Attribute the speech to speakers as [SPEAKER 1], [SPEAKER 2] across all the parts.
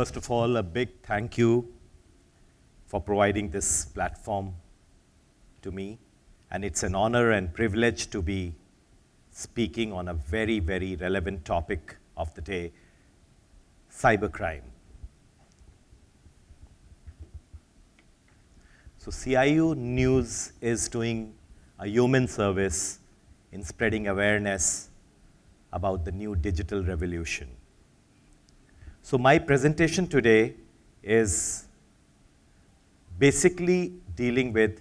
[SPEAKER 1] First of all, a big thank you for providing this platform to me. And it's an honor and privilege to be speaking on a very, very relevant topic of the day, cybercrime. So CIU News is doing a human service in spreading awareness about the new digital revolution. So my presentation today is basically dealing with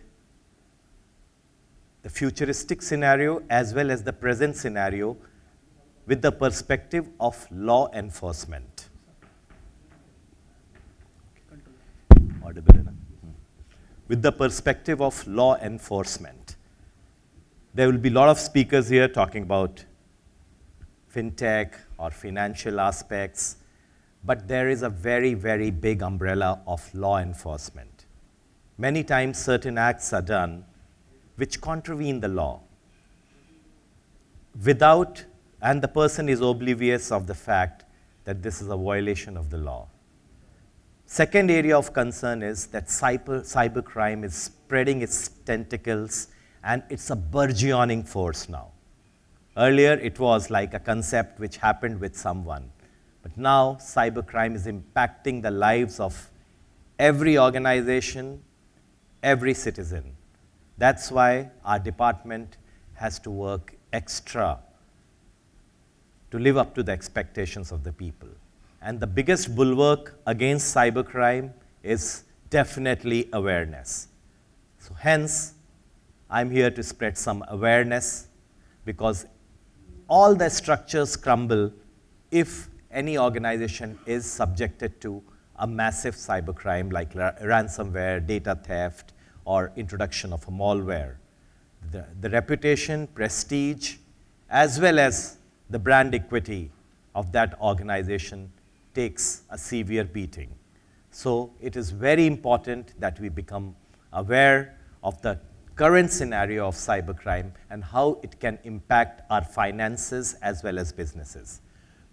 [SPEAKER 1] the futuristic scenario as well as the present scenario with the perspective of law enforcement. Audible enough? With the perspective of law enforcement. There will be a lot of speakers here talking about fintech or financial aspects, but there is a very, very big umbrella of law enforcement. Many times certain acts are done which contravene the law and the person is oblivious of the fact that this is a violation of the law. Second area of concern is that cybercrime is spreading its tentacles and it's a burgeoning force now. Earlier it was like a concept which happened with someone, but now cybercrime is impacting the lives of every organization, every citizen. That's why our department has to work extra to live up to the expectations of the people. And the biggest bulwark against cybercrime is definitely awareness. So hence, I'm here to spread some awareness because all the structures crumble if any organization is subjected to a massive cybercrime like ransomware, data theft, or introduction of a malware. The reputation, prestige, as well as the brand equity of that organization takes a severe beating. So it is very important that we become aware of the current scenario of cybercrime and how it can impact our finances as well as businesses.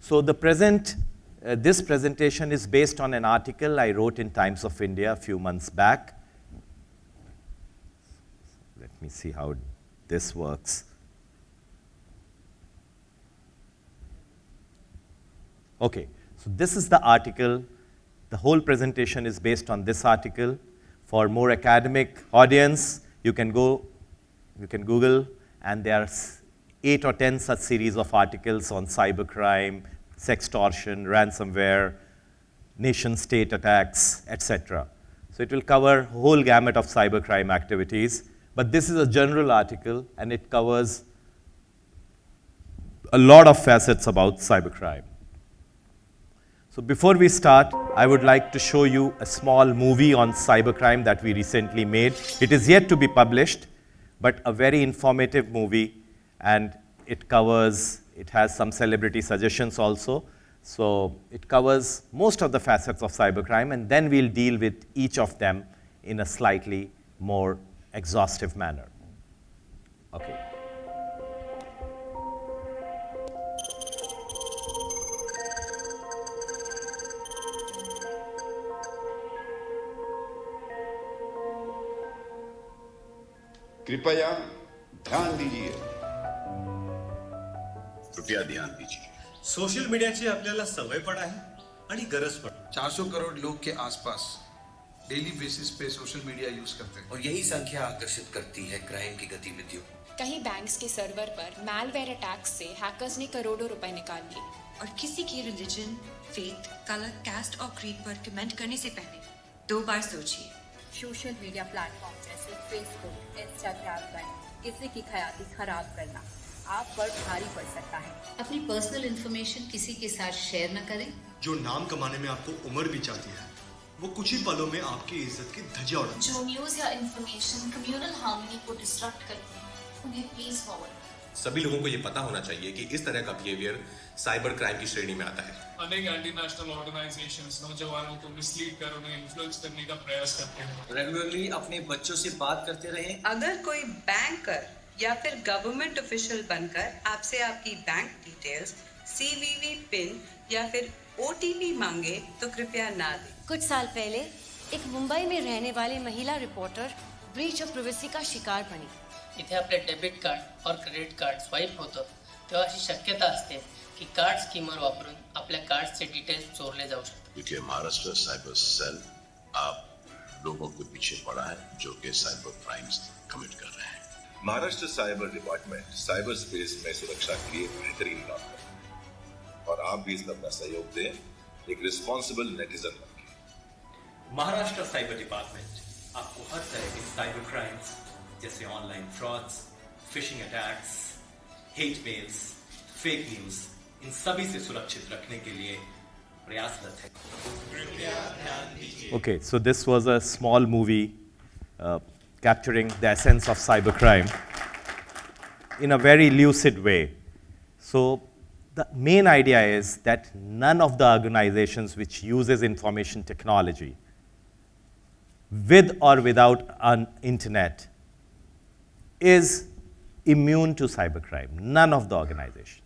[SPEAKER 1] So this presentation is based on an article I wrote in Times of India a few months back. Let me see how this works. Okay, so this is the article. The whole presentation is based on this article. For more academic audience, you can Google, and there are 8 or 10 such series of articles on cybercrime, sextortion, ransomware, nation-state attacks, etc. So it will cover a whole gamut of cybercrime activities. But this is a general article, and it covers a lot of facets about cybercrime. So before we start, I would like to show you a small movie on cybercrime that we recently made. It is yet to be published, but a very informative movie, and it has some celebrity suggestions also. So it covers most of the facets of cybercrime, and then we'll deal with each of them in a slightly more exhaustive manner. Okay.
[SPEAKER 2] कृपया ध्यान दीजिए.
[SPEAKER 3] कृपया ध्यान दीजिए.
[SPEAKER 4] Social मीडियाची आपल्याला सवय पण आहे आणि गरज पण.
[SPEAKER 5] 400 करोड़ लोग के आसपास डेली बेसिस पे सोशल मीडिया यूज करते हैं
[SPEAKER 6] और यही संख्या आकर्षित करती है क्राइम की गतिविधियों.
[SPEAKER 7] कहीं बैंक्स के सर्वर पर मैलवेयर अटैक्स से हैकर्स ने करोड़ों रुपए निकाल लिए.
[SPEAKER 8] और किसी की रिलीजन, फेथ, कलर, कास्ट और क्रीड पर कमेंट करने से पहले 2 बार सोचिए.
[SPEAKER 9] सोशल मीडिया प्लेटफॉर्म जैसे फेसबुक, इंस्टाग्राम पर किसी की ख्याति खराब करना आप पर भारी पड़ सकता है.
[SPEAKER 10] अपनी पर्सनल इंफॉर्मेशन किसी के साथ शेयर न करें.
[SPEAKER 4] जो नाम कमाने में आपको उम्र भी चाहती है, वो कुछ ही पलों में आपकी इज्जत की धज्जियां उड़ा.
[SPEAKER 10] जो न्यूज़ या इंफॉर्मेशन कम्युनल हार्मनी को डिस्ट्रक्ट करते हैं, उन्हें प्लीज फॉरवर्ड.
[SPEAKER 11] सभी लोगों को ये पता होना चाहिए कि इस तरह का बिहेवियर साइबर क्राइम की श्रेणी में आता है.
[SPEAKER 12] अनेक एंटी नेशनल ऑर्गेनाइजेशंस नौजवानों को मिसलीड कर उन्हें इन्फ्लुएंस करने का प्रयास करते हैं.
[SPEAKER 13] रेगुलरली अपने बच्चों से बात करते रहें.
[SPEAKER 14] अगर कोई बैंकर या फिर गवर्नमेंट ऑफिशियल बनकर आपसे आपकी बैंक डिटेल्स, CVV पिन या फिर ओटीपी मांगे तो कृपया ना दें।
[SPEAKER 3] कुछ साल पहले एक मुंबई में रहने वाली महिला रिपोर्टर ब्रीच ऑफ प्रिव्हेसी का शिकार बनी.
[SPEAKER 15] इथे आपले डेबिट कार्ड और क्रेडिट कार्ड स्वाईप होतं तेव्हा अशी शक्यता असते की कार्ड स्कीमर वापरून आपल्या कार्ड्सचे डिटेल्स चोरले जाऊ शकतात.
[SPEAKER 16] क्योंकि महाराष्ट्र साइबर सेल आप लोगों के पीछे पड़ा है जो कि साइबर क्राइम्स कमिट कर रहे हैं.
[SPEAKER 17] Maharashtra cyber department cyber space में सुरक्षा के लिए बेहतरीन काम कर रहा है और आप भी इसमें अपना सहयोग दें, एक रिस्पॉन्सिबल नेटिजन बनिए.
[SPEAKER 18] महाराष्ट्र साइबर डिपार्टमेंट आपको हर तरह के साइबर क्राइम्स जैसे online frauds, phishing attacks, hate mails, fake news, इन सभी से सुरक्षित रखने के लिए प्रयासरत है.
[SPEAKER 1] Okay, so this was a small movie capturing the essence of cybercrime in a very lucid way. So the main idea is that none of the organizations which uses information technology, with or without an internet, is immune to cybercrime. None of the organizations.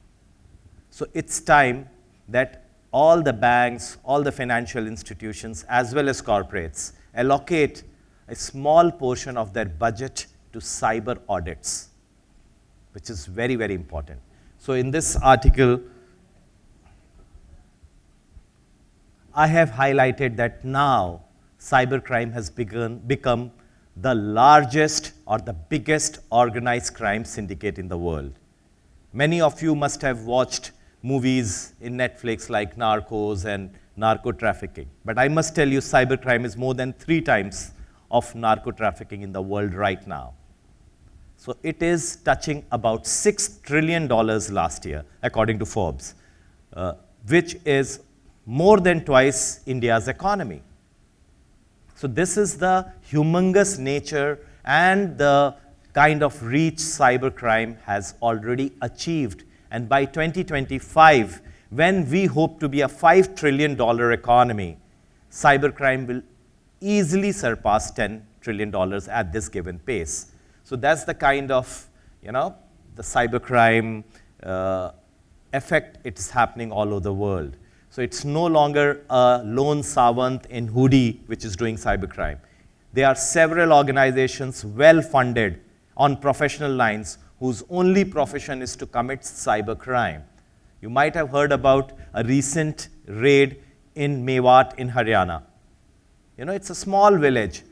[SPEAKER 1] So it's time that all the banks, all the financial institutions, as well as corporates, allocate a small portion of their budget to cyber audits, which is very, very important. So in this article, I have highlighted that now cybercrime has become the largest or the biggest organized crime syndicate in the world. Many of you must have watched movies in Netflix like Narcos and narco trafficking. But I must tell you, cybercrime is more than 3 times of narco trafficking in the world right now. So it is touching about $6 trillion last year, according to Forbes, which is more than twice India's economy. So this is the humongous nature and the kind of reach cybercrime has already achieved. And by 2025, when we hope to be a $5 trillion economy, cybercrime will easily surpass $10 trillion at this given pace. So that's the kind of, the cybercrime effect it's happening all over the world. So it's no longer a lone savant in hoodie which is doing cybercrime. There are several organizations well funded on professional lines whose only profession is to commit cybercrime. You might have heard about a recent raid in Mewat in Haryana. It's a small village,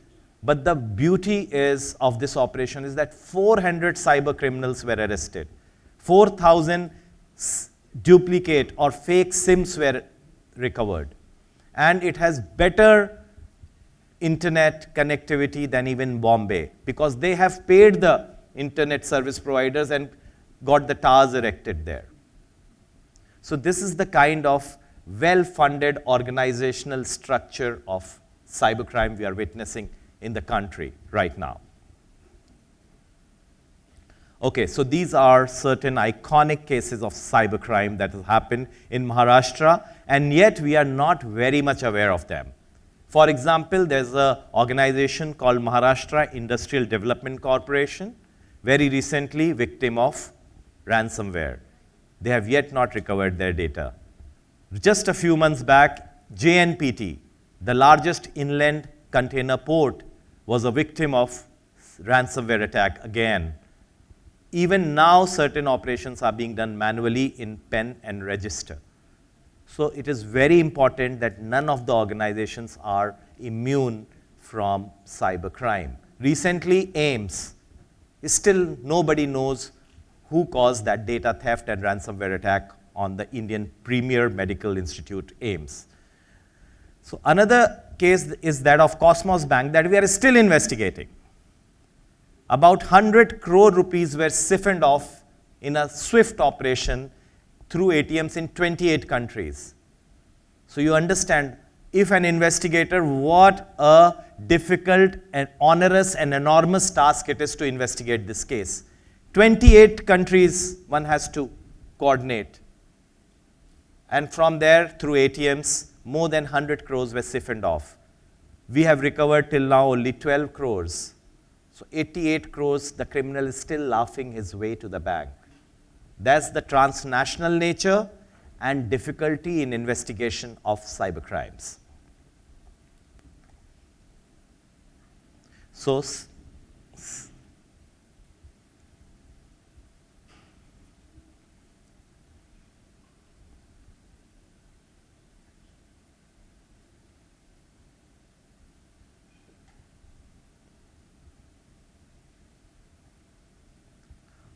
[SPEAKER 1] but the beauty of this operation is that 400 cyber criminals were arrested. 4,000 duplicate or fake SIMs were recovered. And it has better internet connectivity than even Bombay, because they have paid the internet service providers and got the towers erected there. So this is the kind of well-funded organizational structure of cybercrime we are witnessing in the country right now. Okay, so these are certain iconic cases of cybercrime that have happened in Maharashtra, and yet we are not very much aware of them. For example, there's an organization called Maharashtra Industrial Development Corporation, very recently victim of ransomware. They have yet not recovered their data. Just a few months back, JNPT, the largest inland container port, was a victim of ransomware attack again. Even now, certain operations are being done manually in pen and register. So it is very important that none of the organizations are immune from cybercrime. Recently, AIMS, still nobody knows who caused that data theft and ransomware attack on the Indian premier medical institute, AIMS. So another case is that of Cosmos Bank that we are still investigating. About 100 crore rupees were siphoned off in a swift operation through ATMs in 28 countries. So you understand, if an investigator, what a difficult and onerous and enormous task it is to investigate this case. 28 countries one has to coordinate. And from there, through ATMs, more than 100 crores were siphoned off. We have recovered till now only 12 crores. So 88 crores, the criminal is still laughing his way to the bank. That's the transnational nature and difficulty in investigation of cybercrimes. So,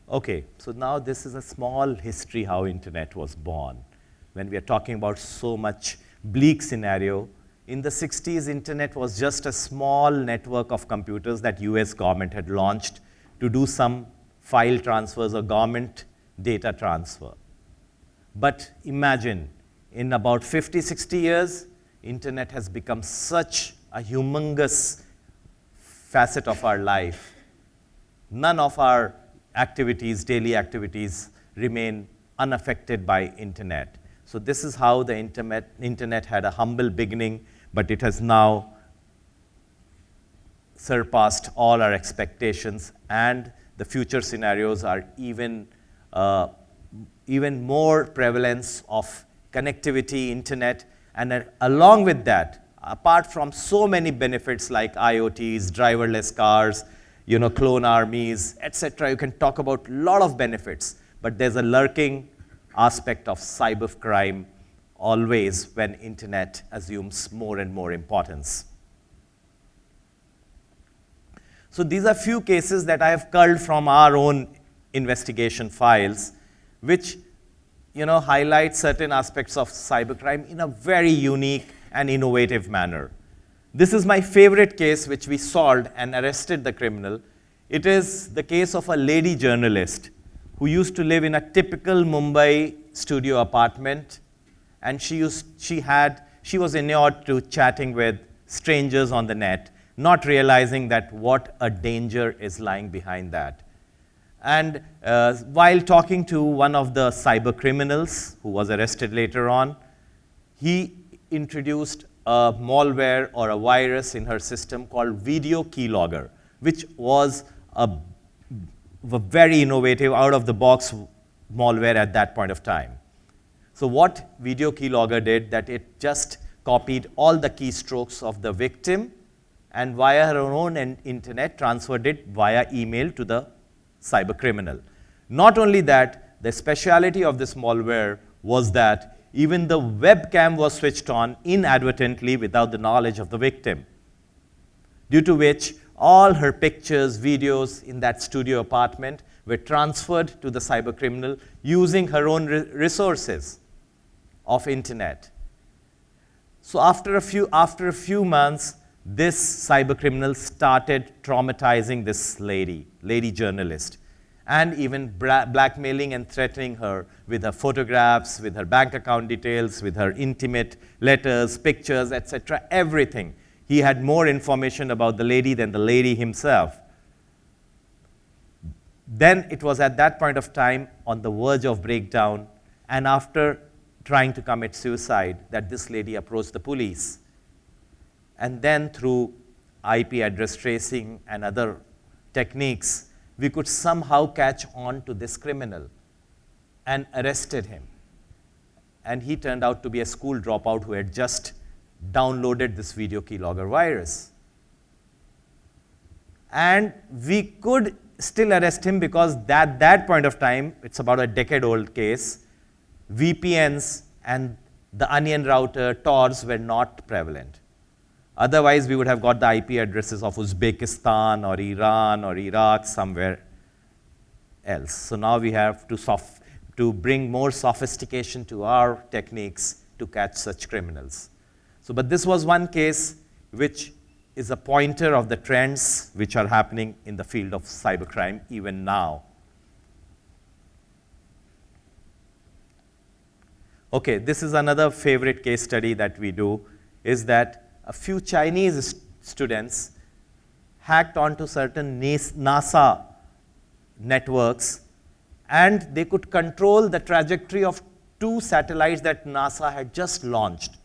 [SPEAKER 1] okay, so now this is a small history how internet was born. When we are talking about so much bleak scenario, in the 60s, internet was just a small network of computers that US government had launched to do some file transfers or government data transfer. But imagine, in about 50, 60 years, internet has become such a humongous facet of our life. None of our activities, daily activities, remain unaffected by internet. So this is how the internet had a humble beginning, but it has now surpassed all our expectations, and the future scenarios are even more prevalence of connectivity, internet, and along with that, apart from so many benefits like IoTs, driverless cars, clone armies, etc. You can talk about a lot of benefits, but there's a lurking aspect of cybercrime always when internet assumes more and more importance. So these are few cases that I have culled from our own investigation files, which highlight certain aspects of cybercrime in a very unique and innovative manner. This is my favorite case which we solved and arrested the criminal. It is the case of a lady journalist who used to live in a typical Mumbai studio apartment, and she was inured to chatting with strangers on the net, not realizing that what a danger is lying behind that. And while talking to one of the cyber criminals who was arrested later on, he introduced a malware or a virus in her system called Video Keylogger, which was a very innovative, out-of-the-box malware at that point of time. So what Video Keylogger did, that it just copied all the keystrokes of the victim and via her own internet transferred it via email to the cyber criminal. Not only that, the speciality of this malware was that even the webcam was switched on inadvertently without the knowledge of the victim, due to which all her pictures, videos in that studio apartment were transferred to the cyber criminal using her own resources of internet. So after a few months, this cyber criminal started traumatizing this lady journalist, and even blackmailing and threatening her with her photographs, with her bank account details, with her intimate letters, pictures, etc., everything. He had more information about the lady than the lady himself. Then it was at that point of time, on the verge of breakdown, and after trying to commit suicide, that this lady approached the police. And then through IP address tracing and other techniques, we could somehow catch on to this criminal and arrested him. And he turned out to be a school dropout who had just downloaded this Video Keylogger virus. And we could still arrest him because at that point of time, it's about a decade-old case, VPNs and the onion router, Tors were not prevalent. Otherwise, we would have got the IP addresses of Uzbekistan or Iran or Iraq, somewhere else. So now we have to bring more sophistication to our techniques to catch such criminals. So, but this was one case which is a pointer of the trends which are happening in the field of cybercrime even now. Okay, this is another favorite case study that we do, is that a few Chinese students hacked onto certain NASA networks, and they could control the trajectory of 2 satellites that NASA had just launched.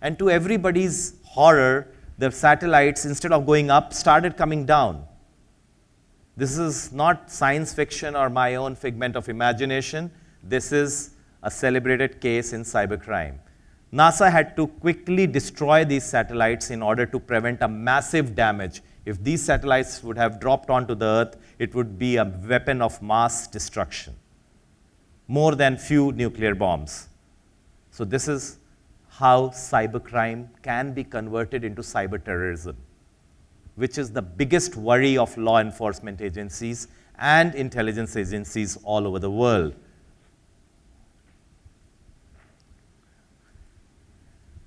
[SPEAKER 1] And to everybody's horror, the satellites, instead of going up, started coming down. This is not science fiction or my own figment of imagination. This is a celebrated case in cybercrime. NASA had to quickly destroy these satellites in order to prevent a massive damage. If these satellites would have dropped onto the Earth, it would be a weapon of mass destruction, more than few nuclear bombs. So this is how cybercrime can be converted into cyber terrorism, which is the biggest worry of law enforcement agencies and intelligence agencies all over the world.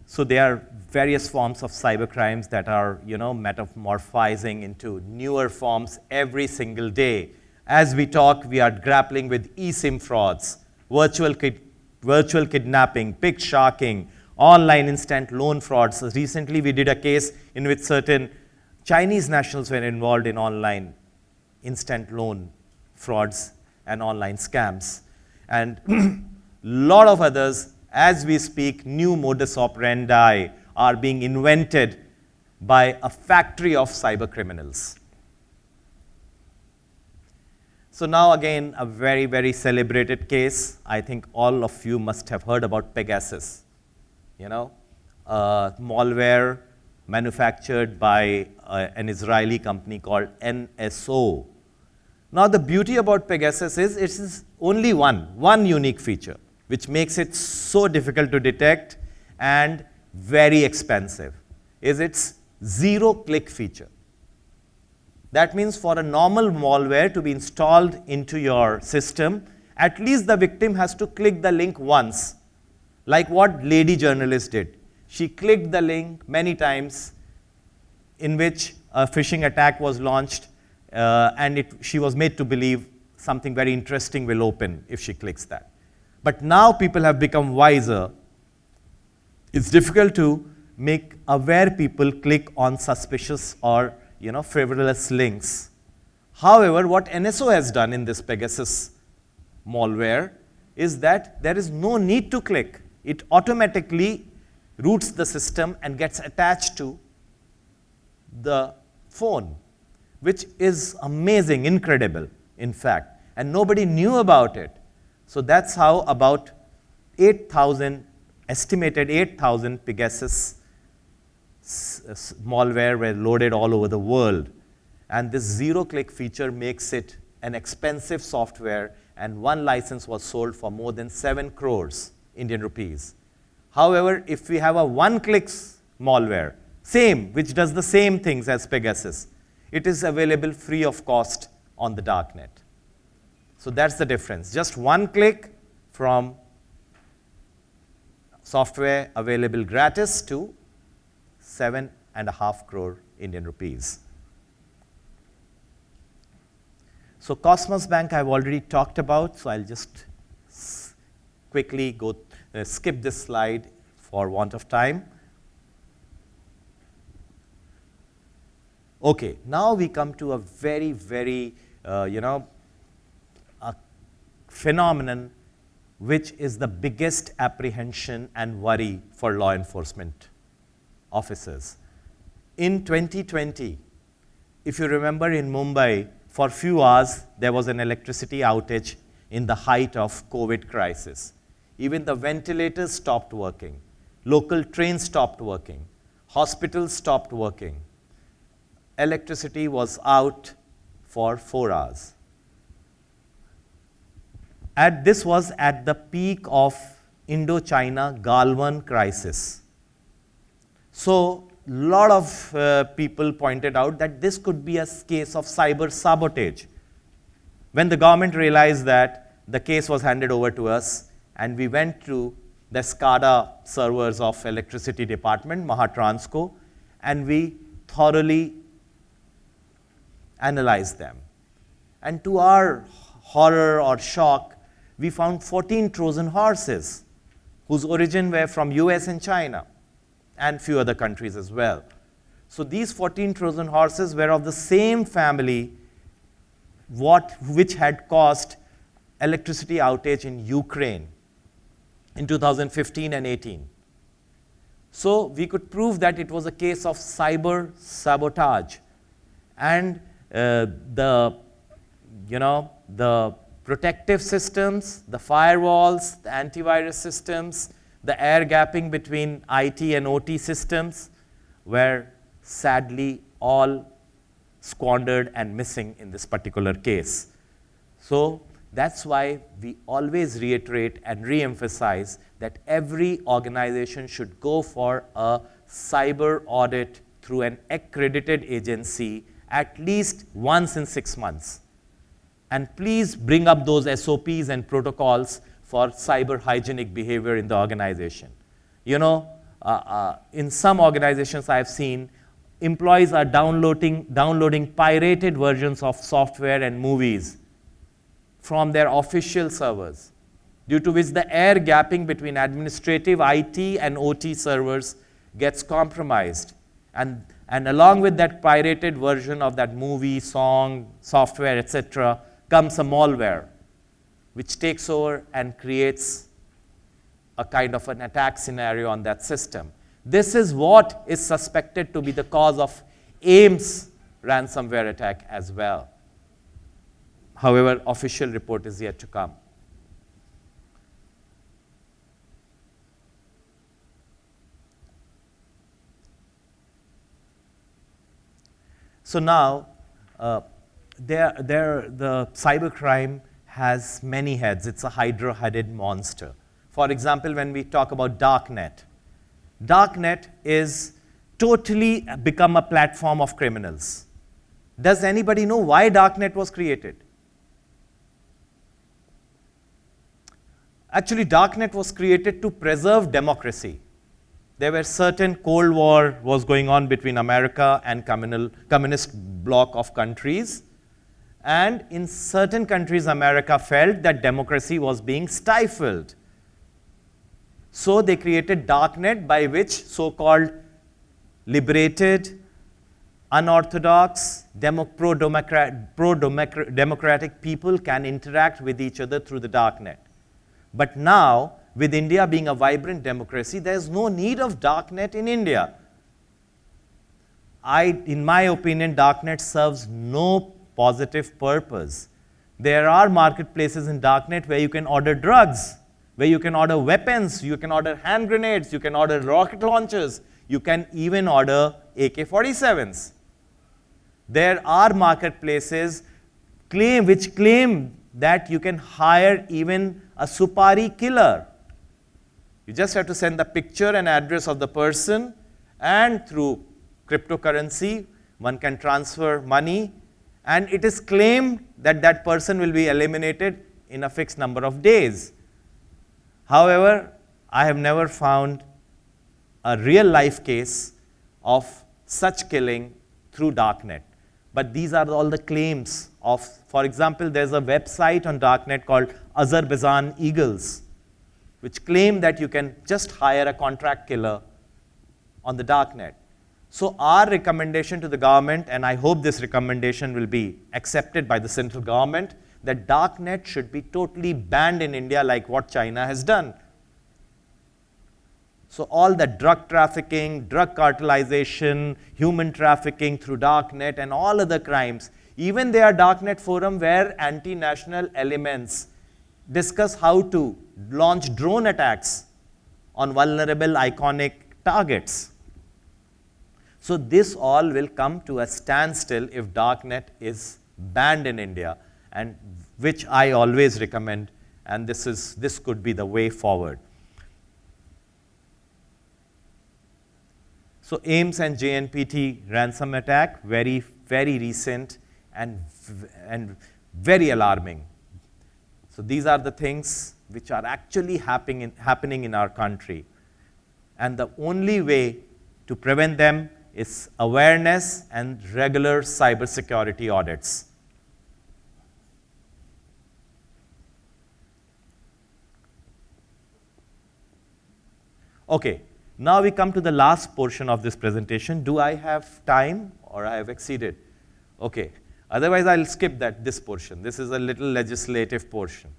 [SPEAKER 1] So there are various forms of cybercrimes that are, metamorphizing into newer forms every single day. As we talk, we are grappling with eSIM frauds, virtual kidnapping, pig sharking, online instant loan frauds. So recently, we did a case in which certain Chinese nationals were involved in online instant loan frauds and online scams. And a lot of others. As we speak, new modus operandi are being invented by a factory of cyber criminals. So now again, a very, very celebrated case. I think all of you must have heard about Pegasus. Malware manufactured by an Israeli company called NSO. Now the beauty about Pegasus is it is only one unique feature, which makes it so difficult to detect and very expensive, is its zero-click feature. That means for a normal malware to be installed into your system, at least the victim has to click the link once, like what lady journalist did. She clicked the link many times, in which a phishing attack was launched, and she was made to believe something very interesting will open if she clicks that. But now people have become wiser. It's difficult to make aware people click on suspicious or frivolous links. However, what NSO has done in this Pegasus malware is that there is no need to click. It automatically roots the system and gets attached to the phone, which is amazing, incredible, in fact, and nobody knew about it. So that's how about estimated 8,000 Pegasus malware were loaded all over the world. And this zero-click feature makes it an expensive software, and one license was sold for more than 7 crores Indian rupees. However, if we have a one-click malware, which does the same things as Pegasus, it is available free of cost on the darknet. So that's the difference. Just one click from software available gratis to 7.5 crore Indian rupees. So Cosmos Bank I've already talked about, so I'll just quickly skip this slide for want of time. Okay, now we come to a very, very, a phenomenon which is the biggest apprehension and worry for law enforcement officers. In 2020, if you remember in Mumbai, for a few hours, there was an electricity outage in the height of COVID crisis. Even the ventilators stopped working. Local trains stopped working. Hospitals stopped working. Electricity was out for 4 hours. This was at the peak of Indo-China Galwan crisis. So a lot of people pointed out that this could be a case of cyber sabotage. When the government realized that, the case was handed over to us, and we went to the SCADA servers of electricity department, Maharashtra, and we thoroughly analyzed them. And to our horror or shock, we found 14 Trojan horses whose origin were from US and China and few other countries as well. So these 14 Trojan horses were of the same family which had caused electricity outage in Ukraine in 2015 and 18. So we could prove that it was a case of cyber sabotage, and the protective systems, the firewalls, the antivirus systems, the air gapping between IT and OT systems were sadly all squandered and missing in this particular case. So that's why we always reiterate and re-emphasize that every organization should go for a cyber audit through an accredited agency at least once in 6 months. And please bring up those SOPs and protocols for cyber hygienic behavior in the organization. You know, in some organizations I've seen, employees are downloading pirated versions of software and movies from their official servers, due to which the air gapping between administrative, IT, and OT servers gets compromised. And along with that pirated version of that movie, song, software, etc., comes a malware, which takes over and creates a kind of an attack scenario on that system. This is what is suspected to be the cause of AIMS ransomware attack as well. However, official report is yet to come. So now, the cybercrime has many heads. It's a hydra-headed monster. For example, when we talk about darknet, darknet is totally become a platform of criminals. Does anybody know why darknet was created? Actually, darknet was created to preserve democracy. There were certain Cold War was going on between America and communist bloc of countries. And in certain countries, America felt that democracy was being stifled. So they created darknet, by which so-called liberated, unorthodox, pro-democratic people can interact with each other through the darknet. But now, with India being a vibrant democracy, there is no need of darknet in India. In my opinion, darknet serves no positive purpose. There are marketplaces in darknet where you can order drugs, where you can order weapons, you can order hand grenades, you can order rocket launchers, you can even order AK-47s. There are marketplaces which claim that you can hire even a Supari killer. You just have to send the picture and address of the person, and through cryptocurrency, one can transfer money, and it is claimed that that person will be eliminated in a fixed number of days. However, I have never found a real life case of such killing through darknet. But these are all the claims of, for example, there's a website on darknet called Azerbaijan Eagles, which claim that you can just hire a contract killer on the darknet. So our recommendation to the government, and I hope this recommendation will be accepted by the central government, that darknet should be totally banned in India like what China has done. So all the drug trafficking, drug cartelization, human trafficking through darknet, and all other crimes, even there are darknet forum where anti-national elements discuss how to launch drone attacks on vulnerable, iconic targets. So this all will come to a standstill if darknet is banned in India, and which I always recommend, and this could be the way forward. So AIMS and JNPT ransom attack, very, very recent and very alarming. So these are the things which are actually happening in our country. And the only way to prevent them is awareness and regular cybersecurity audits. Okay, now we come to the last portion of this presentation. Do I have time or I have exceeded? Okay, otherwise I'll skip this portion. This is a little legislative portion.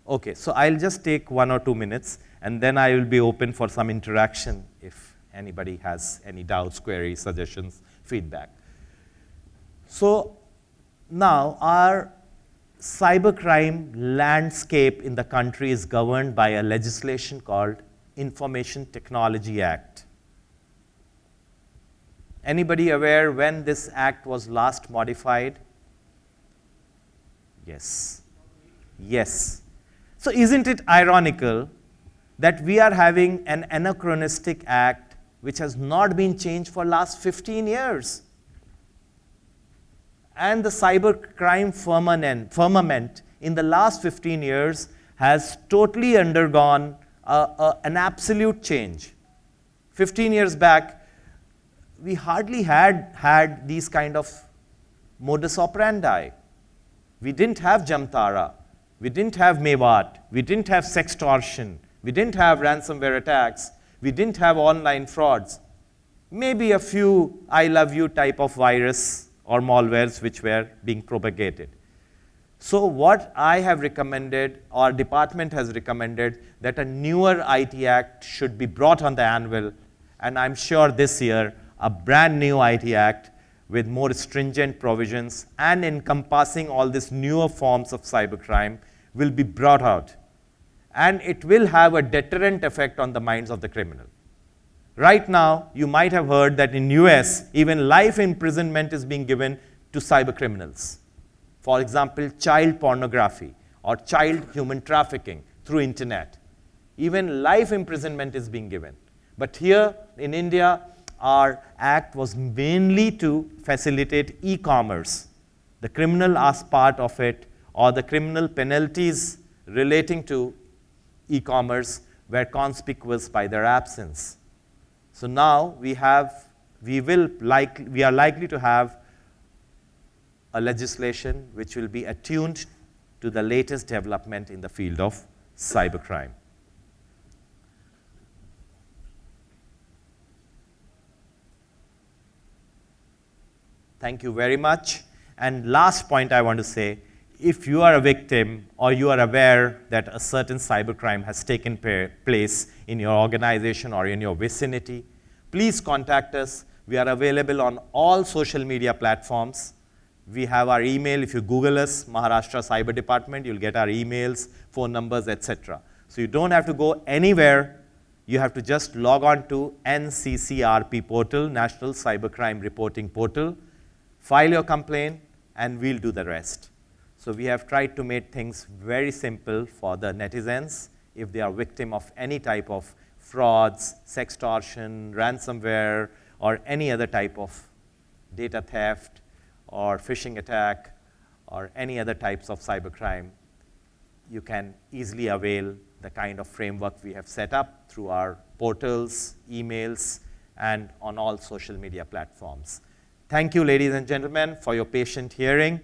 [SPEAKER 1] Okay, so I'll just take 1 or 2 minutes, and then I will be open for some interaction if anybody has any doubts, queries, suggestions, feedback. So now our cybercrime landscape in the country is governed by a legislation called Information Technology Act. Anybody aware when this act was last modified? Yes. Yes. So isn't it ironical that we are having an anachronistic act which has not been changed for last 15 years? And the cybercrime firmament in the last 15 years has totally undergone an absolute change. 15 years back, we hardly had these kind of modus operandi. We didn't have Jamtara, we didn't have Mewat, we didn't have sextortion, we didn't have ransomware attacks, we didn't have online frauds. Maybe a few I love you type of virus or malwares which were being propagated. So what I have recommended, our department has recommended, that a newer IT Act should be brought on the anvil, and I'm sure this year a brand new IT Act with more stringent provisions and encompassing all these newer forms of cybercrime will be brought out. And it will have a deterrent effect on the minds of the criminal. Right now, you might have heard that in US, even life imprisonment is being given to cyber criminals. For example, child pornography or child human trafficking through internet. Even life imprisonment is being given. But here in India, our act was mainly to facilitate e-commerce. The criminal as part of it, or the criminal penalties relating to e-commerce were conspicuous by their absence. So now we are likely to have a legislation which will be attuned to the latest development in the field of cybercrime. Thank you very much. And last point I want to say, if you are a victim or you are aware that a certain cybercrime has taken place in your organization or in your vicinity, please contact us. We are available on all social media platforms. We have our email. If you Google us, Maharashtra Cyber Department, you'll get our emails, phone numbers, etc. So you don't have to go anywhere. You have to just log on to NCCRP portal, National Cybercrime Reporting Portal, file your complaint, and we'll do the rest. So we have tried to make things very simple for the netizens if they are victim of any type of frauds, sextortion, ransomware, or any other type of data theft or phishing attack or any other types of cybercrime. You can easily avail the kind of framework we have set up through our portals, emails, and on all social media platforms. Thank you, ladies and gentlemen, for your patient hearing.